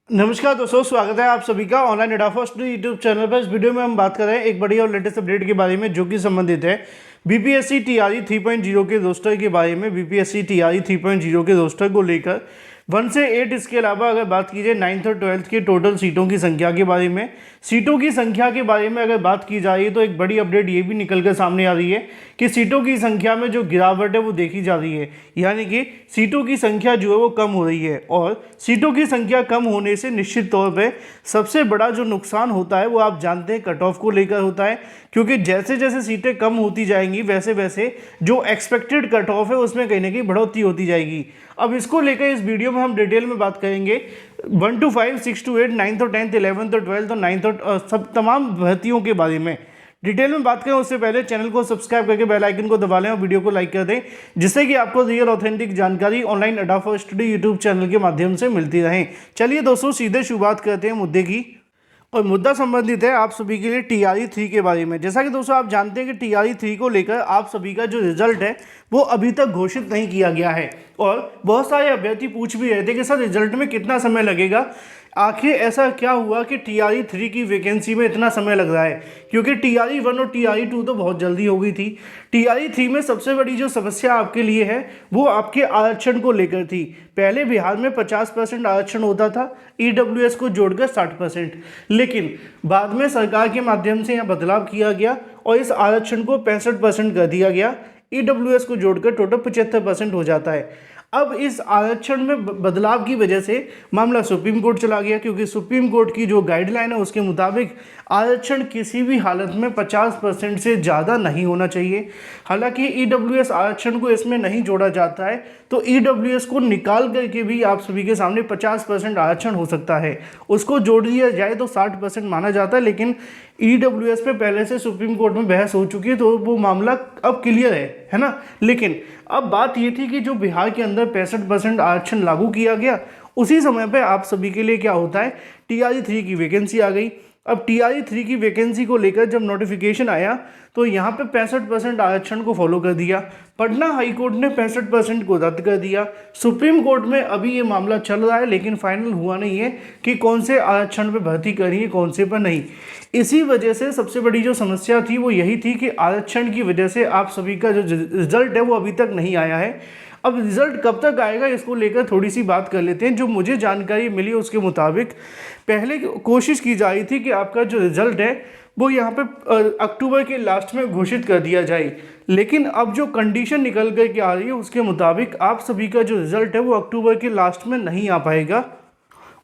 नमस्कार दोस्तों, स्वागत है आप सभी का ऑनलाइन एडा फर्स्ट यूट्यूब चैनल पर। इस वीडियो में हम बात कर रहे हैं एक बड़ी और लेटेस्ट अपडेट के बारे में जो कि संबंधित है बीपीएससी टीआरई 3.0 के रोस्टर के बारे में। बीपीएससी टीआरई 3.0 के रोस्टर को लेकर 1 से 8, इसके अलावा अगर बात की जाए 9th और 12th के टोटल सीटों की संख्या के बारे में, सीटों की संख्या के बारे में अगर बात की जा रही है तो एक बड़ी अपडेट ये भी निकल कर सामने आ रही है कि सीटों की संख्या में जो गिरावट है वो देखी जा रही है, यानी कि सीटों की संख्या जो है वो कम हो रही है। और सीटों की संख्या कम होने से निश्चित तौर पे सबसे बड़ा जो नुकसान होता है वो आप जानते हैं कट ऑफ को लेकर होता है, क्योंकि जैसे जैसे सीटें कम होती जाएंगी वैसे वैसे जो एक्सपेक्टेड कट ऑफ है उसमें कहीं ना कहीं बढ़ोतरी होती जाएगी। अब इसको लेकर इस वीडियो में हम डिटेल में बात करेंगे 1 to 5, 6 to 8, 9th और 10th, 11th और 12th और 9th और सब तमाम भर्तियों के बारे में डिटेल में बात करें। उससे पहले चैनल को सब्सक्राइब करके बेल आइकन को दबा लें और वीडियो को लाइक कर दें, जिससे कि आपको रियल ऑथेंटिक जानकारी ऑनलाइन अड्डा फॉर स्टडी यूट्यूब चैनल के माध्यम से मिलती रहे। चलिए दोस्तों, सीधे शुरुआत करते हैं मुद्दे की। और मुद्दा संबंधित है आप सभी के लिए टीआरई 3 के बारे में। जैसा कि दोस्तों आप जानते हैं कि टीआरई 3 को लेकर आप सभी का जो रिजल्ट है वो अभी तक घोषित नहीं किया गया है, और बहुत सारे अभ्यर्थी पूछ भी रहे थे कि सर रिजल्ट में कितना समय लगेगा, आखिर ऐसा क्या हुआ कि टीआरई 3 की वैकेंसी में इतना समय लग रहा है, क्योंकि टीआरई 1 और टीआरई 2 तो बहुत जल्दी हो गई थी। टीआरई 3 में सबसे बड़ी जो समस्या आपके लिए है वो आपके आरक्षण को लेकर थी। पहले बिहार में 50% आरक्षण होता था, ईडब्ल्यूएस को जोड़कर 60%, लेकिन बाद में सरकार के माध्यम से यहाँ बदलाव किया गया और इस आरक्षण को 65% कर दिया गया। ईडब्ल्यूएस को जोड़कर टोटल 75% हो जाता है। अब इस आरक्षण में बदलाव की वजह से मामला सुप्रीम कोर्ट चला गया, क्योंकि सुप्रीम कोर्ट की जो गाइडलाइन है उसके मुताबिक आरक्षण किसी भी हालत में 50% से ज़्यादा नहीं होना चाहिए। हालांकि ईडब्ल्यूएस आरक्षण को इसमें नहीं जोड़ा जाता है, तो ईडब्ल्यूएस को निकाल करके भी आप सभी के सामने 50% आरक्षण हो सकता है। उसको जोड़ दिया जाए तो 60% माना जाता है, लेकिन ईडब्ल्यूएस पे पहले से सुप्रीम कोर्ट में बहस हो चुकी है, तो वो मामला अब क्लियर है ना। लेकिन अब बात ये थी कि जो बिहार के अंदर 65% आरक्षण लागू किया गया, उसी समय पे आप सभी के लिए क्या होता है, टीआरई 3 की वैकेंसी आ गई। अब टीआरई 3 की वैकेंसी को लेकर जब नोटिफिकेशन आया तो यहाँ पे 65% आरक्षण को फॉलो कर दिया। पटना हाई कोर्ट ने 65% को रद्द कर दिया। सुप्रीम कोर्ट में अभी ये मामला चल रहा है, लेकिन फाइनल हुआ नहीं है कि कौन से आरक्षण पे भर्ती करी है, कौन से पर नहीं। इसी वजह से सबसे बड़ी जो समस्या थी वो यही थी कि आरक्षण की वजह से आप सभी का जो रिजल्ट है वो अभी तक नहीं आया है। अब रिजल्ट कब तक आएगा इसको लेकर थोड़ी सी बात कर लेते हैं। जो मुझे जानकारी मिली उसके मुताबिक पहले कोशिश की जा रही थी कि आपका जो रिजल्ट है वो यहाँ पे अक्टूबर के लास्ट में घोषित कर दिया जाए, लेकिन अब जो कंडीशन निकल कर के आ रही है उसके मुताबिक आप सभी का जो रिजल्ट है वो अक्टूबर के लास्ट में नहीं आ पाएगा,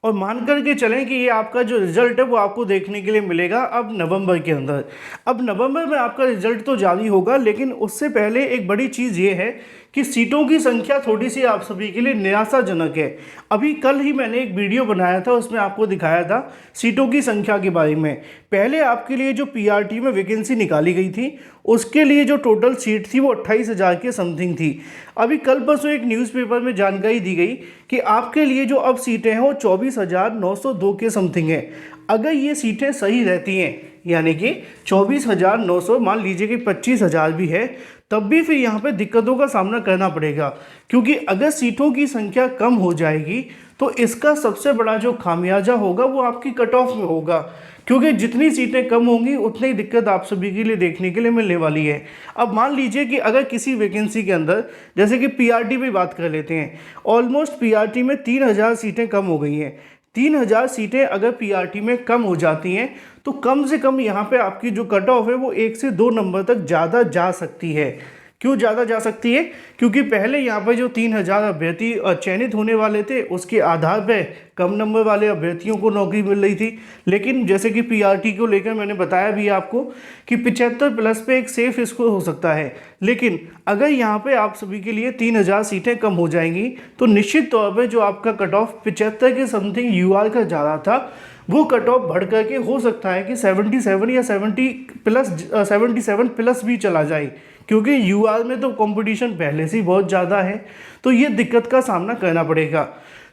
और मान कर के चलें कि ये आपका जो रिजल्ट है वो आपको देखने के लिए मिलेगा अब नवंबर के अंदर। अब नवंबर में आपका रिजल्ट तो जारी होगा, लेकिन उससे पहले एक बड़ी चीज़ ये है कि सीटों की संख्या थोड़ी सी आप सभी के लिए निराशाजनक है। अभी कल ही मैंने एक वीडियो बनाया था, उसमें आपको दिखाया था सीटों की संख्या के बारे में। पहले आपके लिए जो पीआरटी में वैकेंसी निकाली गई थी उसके लिए जो टोटल सीट थी वो 28,000 के समथिंग थी। अभी कल परसों एक न्यूज़पेपर में जानकारी दी गई कि आपके लिए जो अब सीटें हैं वो 24,902 के समथिंग है। अगर ये सीटें सही रहती हैं, यानी कि 24,900, मान लीजिए कि 25,000 भी है, तब भी फिर यहाँ पे दिक्कतों का सामना करना पड़ेगा, क्योंकि अगर सीटों की संख्या कम हो जाएगी तो इसका सबसे बड़ा जो खामियाजा होगा वो आपकी कट ऑफ में होगा, क्योंकि जितनी सीटें कम होंगी उतनी ही दिक्कत आप सभी के लिए देखने के लिए मिलने वाली है। अब मान लीजिए कि अगर किसी वैकेंसी के अंदर, जैसे कि पीआरटी पे बात कर लेते हैं, ऑलमोस्ट पीआरटी में 3,000 सीटें कम हो गई हैं। 3,000 सीटें अगर पीआरटी में कम हो जाती हैं तो कम से कम यहाँ पे आपकी जो कट ऑफ है वो 1 से 2 नंबर तक ज़्यादा जा सकती है। क्यों ज़्यादा जा सकती है? क्योंकि पहले यहाँ पर जो 3,000 अभ्यर्थी चयनित होने वाले थे उसके आधार पे कम नंबर वाले अभ्यर्थियों को नौकरी मिल रही थी, लेकिन जैसे कि पीआरटी को लेकर मैंने बताया भी आपको कि 75+ पे एक सेफ स्कोर हो सकता है। लेकिन अगर यहाँ पे आप सभी के लिए 3,000 सीटें कम हो जाएंगी तो निश्चित तौर पर जो आपका कट ऑफ 75 के समथिंग यूआर का जा रहा था वो कट ऑफ बढ़ करके हो सकता है कि 77 या 77+ भी चला जाए, क्योंकि यूआर में तो कंपटीशन पहले से ही बहुत ज़्यादा है, तो ये दिक्कत का सामना करना पड़ेगा।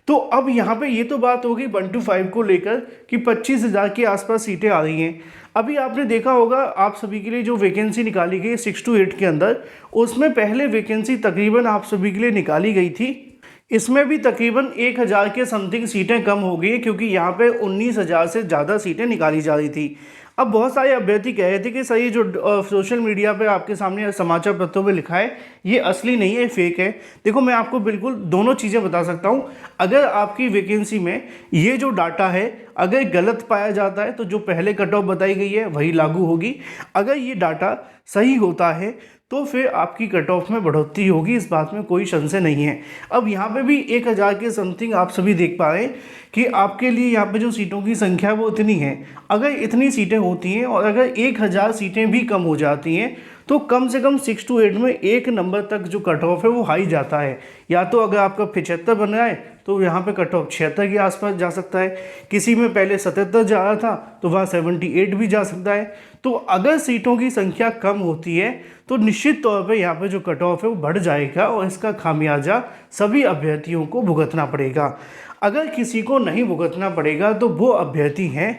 तो अब यहाँ पे ये तो बात होगी 1 to 5 को लेकर कि 25,000 के आसपास सीटें आ रही हैं। अभी आपने देखा होगा आप सभी के लिए जो वैकेंसी निकाली गई 6 to 8 के अंदर, उसमें पहले वैकेंसी तकरीबन आप सभी के लिए निकाली गई थी इसमें भी तकरीबन 1000 के समथिंग सीटें कम हो गई हैं, क्योंकि यहाँ पे 19,000 से ज़्यादा सीटें निकाली जा रही थी। अब बहुत सारे अभ्यर्थी कह रहे थे कि सर ये जो सोशल मीडिया पे आपके सामने समाचार पत्रों में लिखा है ये असली नहीं है, फेक है। देखो मैं आपको बिल्कुल दोनों चीज़ें बता सकता हूँ। अगर आपकी वैकेंसी में ये जो डाटा है अगर गलत पाया जाता है तो जो पहले कट ऑफ बताई गई है वही लागू होगी। अगर ये डाटा सही होता है तो फिर आपकी कट ऑफ में बढ़ोतरी होगी, इस बात में कोई संशय नहीं है। अब यहाँ पे भी 1000 के समथिंग आप सभी देख पा रहे हैं कि आपके लिए यहाँ पे जो सीटों की संख्या वो इतनी है। अगर इतनी सीटें होती हैं और अगर 1000 सीटें भी कम हो जाती हैं तो कम से कम 6 to 8 में एक नंबर तक जो कट ऑफ है वो हाई जाता है। या तो अगर आपका 75 बन रहा है तो यहाँ पे कट ऑफ 76 के आसपास जा सकता है, किसी में पहले 77 जा रहा था तो वहाँ 78 भी जा सकता है। तो अगर सीटों की संख्या कम होती है तो निश्चित तौर पे यहाँ पे जो कट ऑफ है वो बढ़ जाएगा और इसका खामियाजा सभी अभ्यर्थियों को भुगतना पड़ेगा। अगर किसी को नहीं भुगतना पड़ेगा तो वो अभ्यर्थी हैं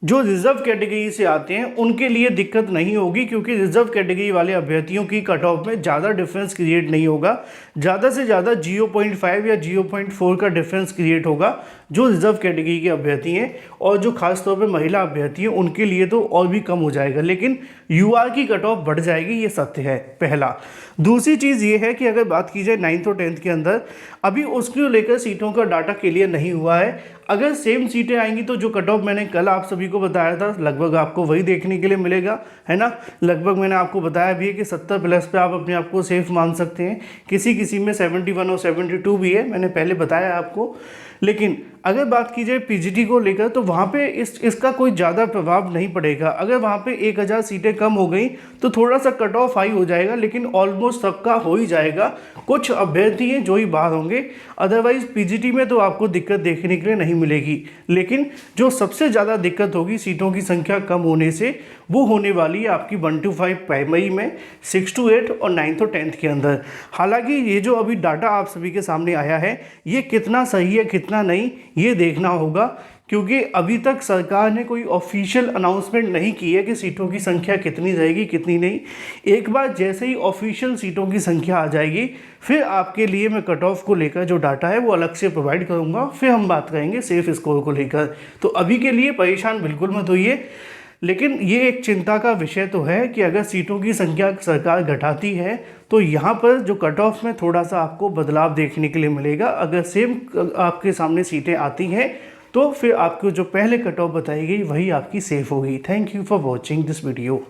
जो रिजर्व कैटेगरी से आते हैं, उनके लिए दिक्कत नहीं होगी, क्योंकि रिजर्व कैटेगरी वाले अभ्यर्थियों की कट ऑफ में ज़्यादा डिफरेंस क्रिएट नहीं होगा। ज़्यादा से ज़्यादा 0.5 या 0.4 का डिफरेंस क्रिएट होगा जो रिजर्व कैटेगरी के अभ्यर्थी हैं, और जो खास तौर पे महिला अभ्यर्थी हैं उनके लिए तो और भी कम हो जाएगा, लेकिन यूआर की कट ऑफ बढ़ जाएगी, ये सत्य है पहला। दूसरी चीज़ ये है कि अगर बात की जाए 9th और 10th के अंदर अभी उसको लेकर सीटों का डाटा क्लियर नहीं हुआ है। अगर सेम सीटें आएंगी तो जो कट ऑफ मैंने कल आप सभी को बताया था लगभग आपको वही देखने के लिए मिलेगा, है ना। लगभग मैंने आपको बताया भी है कि 70+ पे आप अपने आप को सेफ मान सकते हैं। किसी किसी में 71 और 72 भी है, मैंने पहले बताया आपको। लेकिन अगर बात की जाए पीजीटी को लेकर तो वहाँ पे इसका कोई ज़्यादा प्रभाव नहीं पड़ेगा। अगर वहाँ पे 1000 सीटें कम हो गई तो थोड़ा सा कट ऑफ हाई हो जाएगा, लेकिन ऑलमोस्ट सबका हो ही जाएगा। कुछ अभ्यर्थी हैं जो ही बाहर होंगे, अदरवाइज पीजीटी में तो आपको दिक्कत देखने के लिए नहीं मिलेगी। लेकिन जो सबसे ज़्यादा दिक्कत होगी सीटों की संख्या कम होने से, वो होने वाली है आपकी 1 to 5 प्राइमरी में, 6 to 8 और 9th और 10th के अंदर। हालांकि ये जो अभी डाटा आप सभी के सामने आया है ये कितना सही है कितना नहीं ये देखना होगा, क्योंकि अभी तक सरकार ने कोई ऑफिशियल अनाउंसमेंट नहीं की है कि सीटों की संख्या कितनी रहेगी कितनी नहीं। एक बार जैसे ही ऑफिशियल सीटों की संख्या आ जाएगी फिर आपके लिए मैं कट ऑफ को लेकर जो डाटा है वो अलग से प्रोवाइड करूँगा, फिर हम बात करेंगे सेफ स्कोर को लेकर। तो अभी के लिए परेशान बिल्कुल मत होइए, लेकिन ये एक चिंता का विषय तो है कि अगर सीटों की संख्या सरकार घटाती है तो यहाँ पर जो कट ऑफ में थोड़ा सा आपको बदलाव देखने के लिए मिलेगा। अगर सेम आपके सामने सीटें आती हैं तो फिर आपको जो पहले कट ऑफ बताई गई वही आपकी सेफ होगी। Thank you for watching this video.